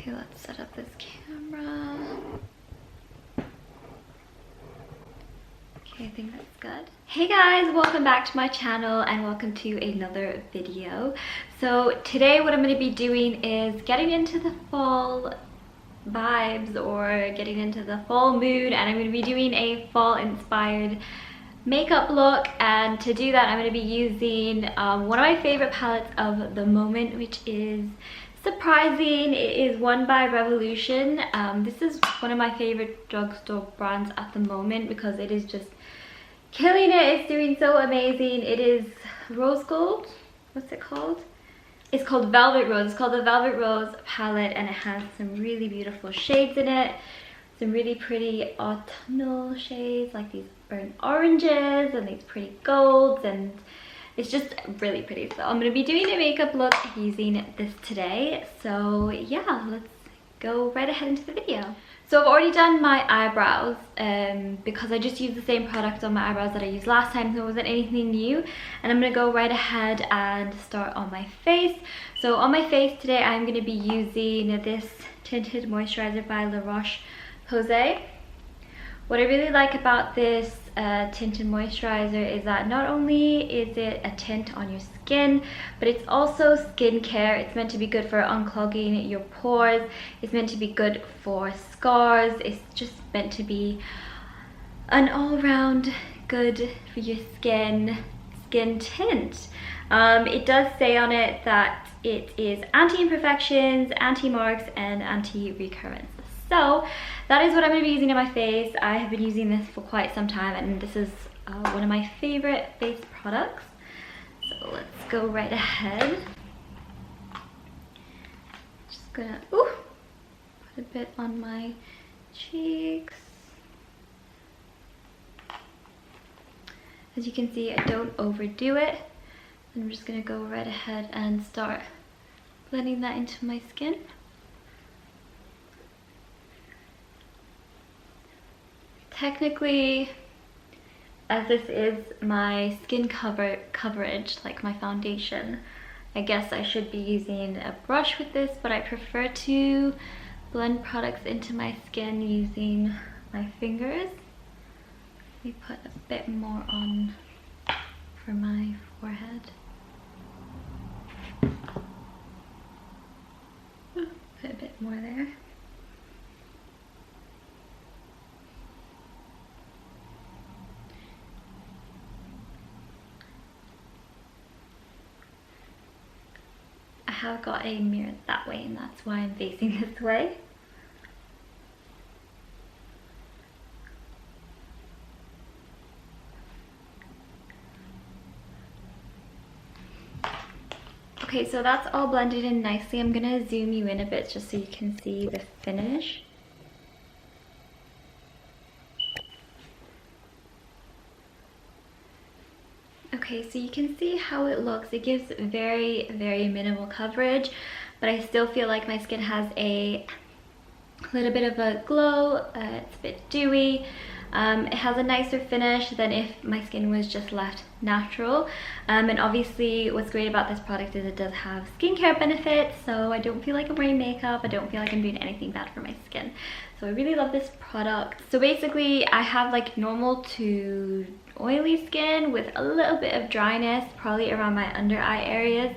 Okay, let's set up this camera. Okay, I think that's good. Hey guys, welcome back to my channel and welcome to another video. So today what I'm going to be doing is getting into the fall vibes or getting into the fall mood, and I'm going to be doing a fall inspired makeup look. And to do that I'm going to be using one of my favorite palettes of the moment, which is surprising. It is one by Revolution. This is one of my favorite drugstore brands at the moment because it is just killing it. It's doing so amazing. It is rose gold. What's it called? It's called Velvet Rose. It's called the Velvet Rose palette, and it has some really beautiful shades in it. Some really pretty autumnal shades like these burnt oranges and these pretty golds, and it's just really pretty. So I'm going to be doing a makeup look using this today. So yeah, let's go right ahead into the video. So I've already done my eyebrows because I just used the same product on my eyebrows that I used last time, so it wasn't anything new. And I'm going to go right ahead and start on my face. So on my face today I'm going to be using this tinted moisturizer by La Roche-Posay. What I really like about this tinted moisturizer is that not only is it a tint on your skin, but it's also skincare. It's meant to be good for unclogging your pores. It's meant to be good for scars. It's just meant to be an all-round good for your skin tint. It does say on it that it is anti-imperfections, anti-marks, and anti-recurrence. So that is what I'm going to be using on my face. I have been using this for quite some time, and this is one of my favorite face products. So let's go right ahead. Just gonna put a bit on my cheeks. As you can see, I don't overdo it. I'm just gonna go right ahead and start blending that into my skin. Technically, as this is my skin coverage, like my foundation, I guess I should be using a brush with this, but I prefer to blend products into my skin using my fingers. Let me put a bit more on for my forehead. Put a bit more there. I have got a mirror that way, and that's why I'm facing this way. Okay, so that's all blended in nicely. I'm gonna zoom you in a bit just so you can see the finish. Okay, so you can see how it looks. It gives very, very minimal coverage, but I still feel like my skin has a little bit of a glow. It's a bit dewy. It has a nicer finish than if my skin was just left natural. And obviously what's great about this product is it does have skincare benefits, so I don't feel like I'm wearing makeup. I don't feel like I'm doing anything bad for my skin. So I really love this product. So basically I have like normal to oily skin with a little bit of dryness, probably around my under eye areas.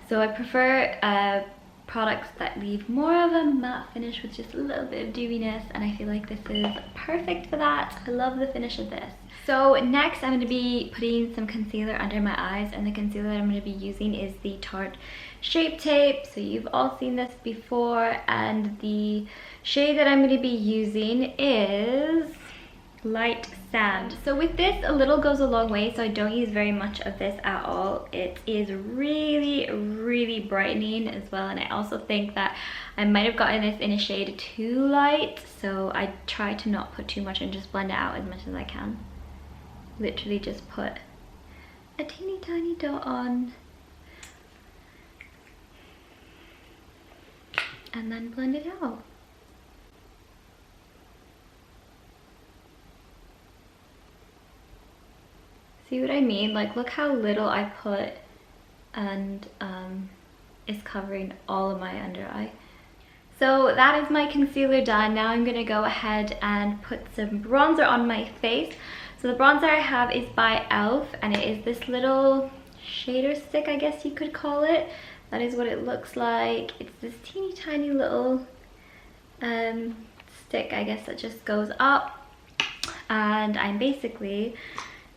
So I prefer products that leave more of a matte finish with just a little bit of dewiness, and I feel like this is perfect for that. I love the finish of this. So next I'm going to be putting some concealer under my eyes, and the concealer that I'm going to be using is the Tarte Shape Tape. So you've all seen this before, and the shade that I'm going to be using is Light Sand. So with this, a little goes a long way, so I don't use very much of this at all. It is really, really brightening as well, and I also think that I might have gotten this in a shade too light, so I try to not put too much and just blend it out as much as I can. Literally just put a teeny tiny dot on and then blend it out. See what I mean? Like, look how little I put, and it's covering all of my under eye. So that is my concealer done. Now I'm gonna go ahead and put some bronzer on my face. So the bronzer I have is by e.l.f. and it is this little shader stick, I guess you could call it. That is what it looks like. It's this teeny tiny little stick, I guess, that just goes up. And I'm basically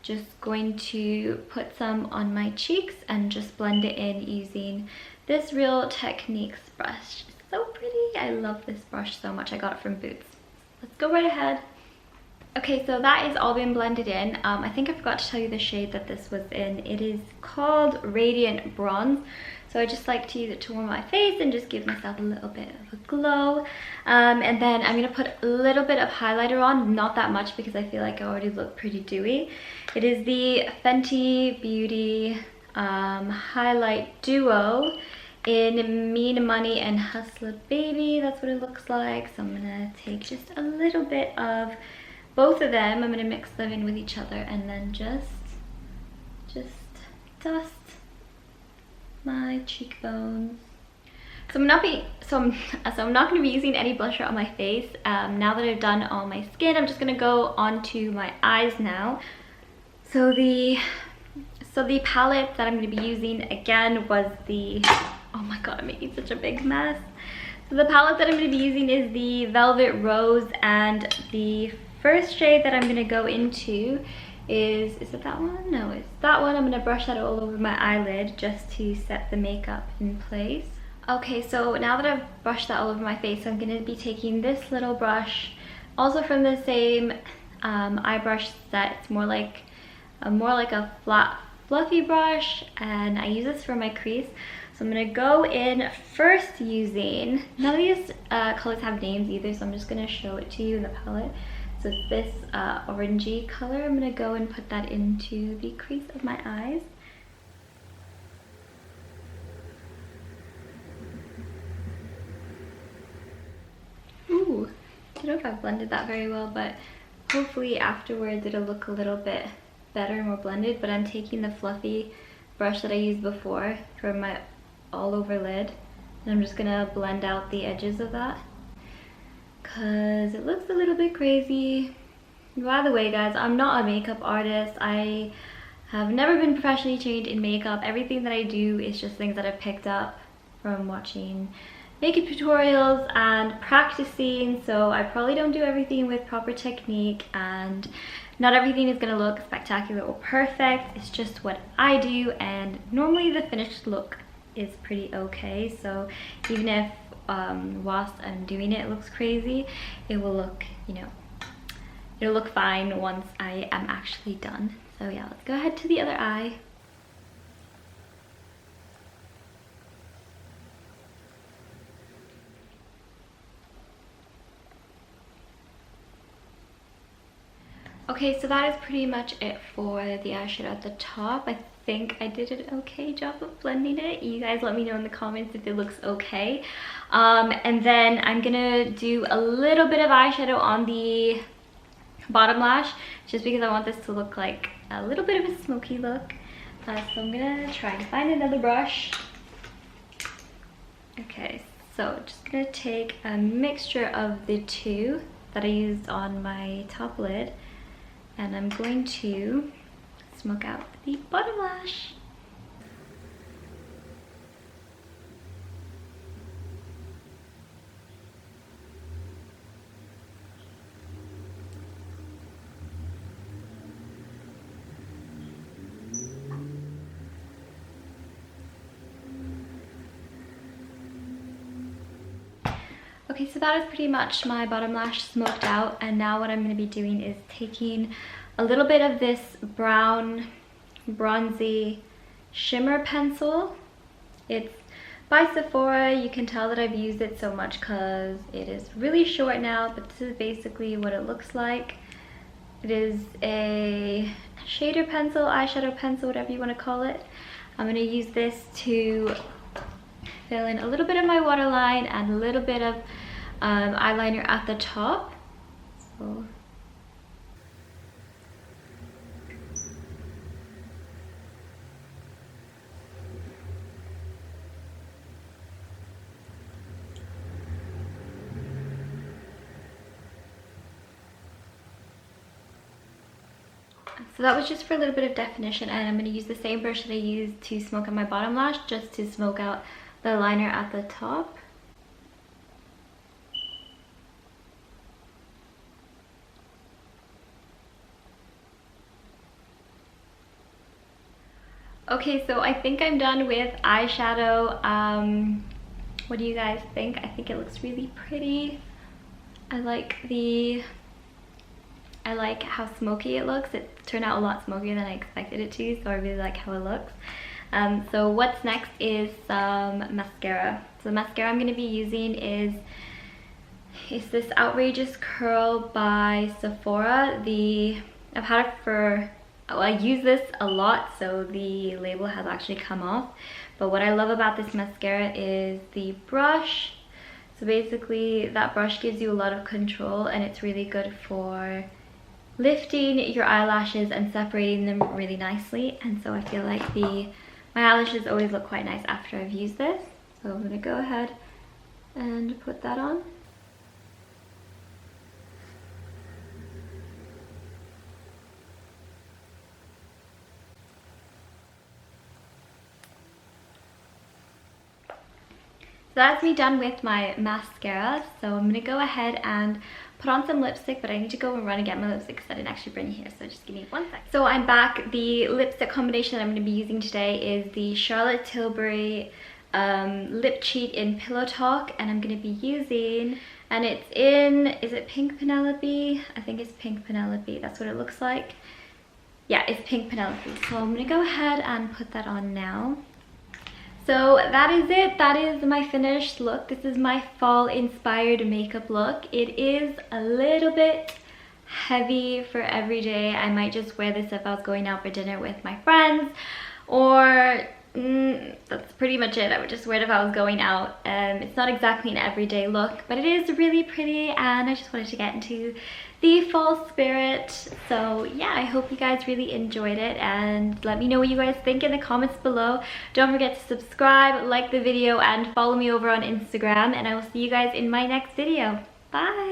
just going to put some on my cheeks and just blend it in using this Real Techniques brush. It's so pretty. I love this brush so much. I got it from Boots. Let's go right ahead. Okay, so that is all been blended in. I think I forgot to tell you the shade that this was in. It is called Radiant Bronze. So I just like to use it to warm my face and just give myself a little bit of a glow. And then I'm gonna put a little bit of highlighter on, not that much because I feel like I already look pretty dewy. It is the Fenty Beauty Highlight Duo in Mean Money and Hustler Baby. That's what it looks like. So I'm gonna take just a little bit of both of them. I'm gonna mix them in with each other and then just dust my cheekbones. So I'm not going to be using any blusher on my face. Now that I've done all my skin, I'm just going to go onto my eyes now. So the palette that I'm going to be using again was the, oh my god, I'm making such a big mess. So the palette that I'm going to be using is the Velvet Rose, and the first shade that I'm going to go into is it that one? No, it's that one. I'm going to brush that all over my eyelid just to set the makeup in place. Okay, so now that I've brushed that all over my face, I'm going to be taking this little brush, also from the same eye brush set. It's more like a flat, fluffy brush, and I use this for my crease. So I'm going to go in first using, none of these colors have names either, so I'm just going to show it to you in the palette. So it's this orangey color. I'm going to go and put that into the crease of my eyes. Ooh, I don't know if I blended that very well, but hopefully afterwards it'll look a little bit better, more blended. But I'm taking the fluffy brush that I used before for my all over lid, and I'm just going to blend out the edges of that, because it looks a little bit crazy. By the way, guys, I'm not a makeup artist. I have never been professionally trained in makeup. Everything that I do is just things that I've picked up from watching makeup tutorials and practicing. So I probably don't do everything with proper technique, and not everything is going to look spectacular or perfect. It's just what I do, and normally the finished look is pretty okay. So even if whilst I'm doing it, it looks crazy, it will look, you know, it'll look fine once I am actually done. So yeah, let's go ahead to the other eye. Okay, so that is pretty much it for the eyeshadow at the top. I think I did an okay job of blending it. You guys let me know in the comments if it looks okay. And then I'm gonna do a little bit of eyeshadow on the bottom lash, just because I want this to look like a little bit of a smoky look. So I'm gonna try to find another brush. Okay, so just gonna take a mixture of the two that I used on my top lid, and I'm going to smoke out the bottom lash. Okay, so that is pretty much my bottom lash smoked out, and now what I'm going to be doing is taking a little bit of this brown bronzy shimmer pencil. It's by Sephora. You can tell that I've used it so much because it is really short now, but this is basically what it looks like. It is a shader pencil, eyeshadow pencil, whatever you want to call it. I'm going to use this to fill in a little bit of my waterline and a little bit of eyeliner at the top. So So that was just for a little bit of definition, and I'm going to use the same brush that I used to smoke out my bottom lash, just to smoke out the liner at the top. Okay, so I think I'm done with eyeshadow. What do you guys think? I think it looks really pretty. I like how smoky it looks. It turned out a lot smokier than I expected it to, so I really like how it looks. So what's next is some mascara. So the mascara I'm going to be using is this Outrageous Curl by Sephora. I've had it for, well, I use this a lot, so the label has actually come off. But what I love about this mascara is the brush. So basically that brush gives you a lot of control, and it's really good for lifting your eyelashes and separating them really nicely. And so I feel like my eyelashes always look quite nice after I've used this. So I'm gonna go ahead and put that on. So that's me done with my mascara. So I'm gonna go ahead and put on some lipstick, but I need to go and run and get my lipstick because I didn't actually bring it here, so just give me 1 sec. So I'm back. The lipstick combination that I'm gonna be using today is the Charlotte Tilbury Lip Cheat in Pillow Talk, and I'm gonna be using, and it's in, is it Pink Penelope? I think it's Pink Penelope, that's what it looks like. Yeah, it's Pink Penelope. So I'm gonna go ahead and put that on now. So that is it. That is my finished look. This is my fall inspired makeup look. It is a little bit heavy for every day. I might just wear this if I was going out for dinner with my friends, or that's pretty much it. I would just wear it if I was going out. It's not exactly an everyday look, but it is really pretty, and I just wanted to get into the fall spirit. So yeah, I hope you guys really enjoyed it, and let me know what you guys think in the comments below. Don't forget to subscribe, like the video, and follow me over on Instagram, and I will see you guys in my next video. Bye!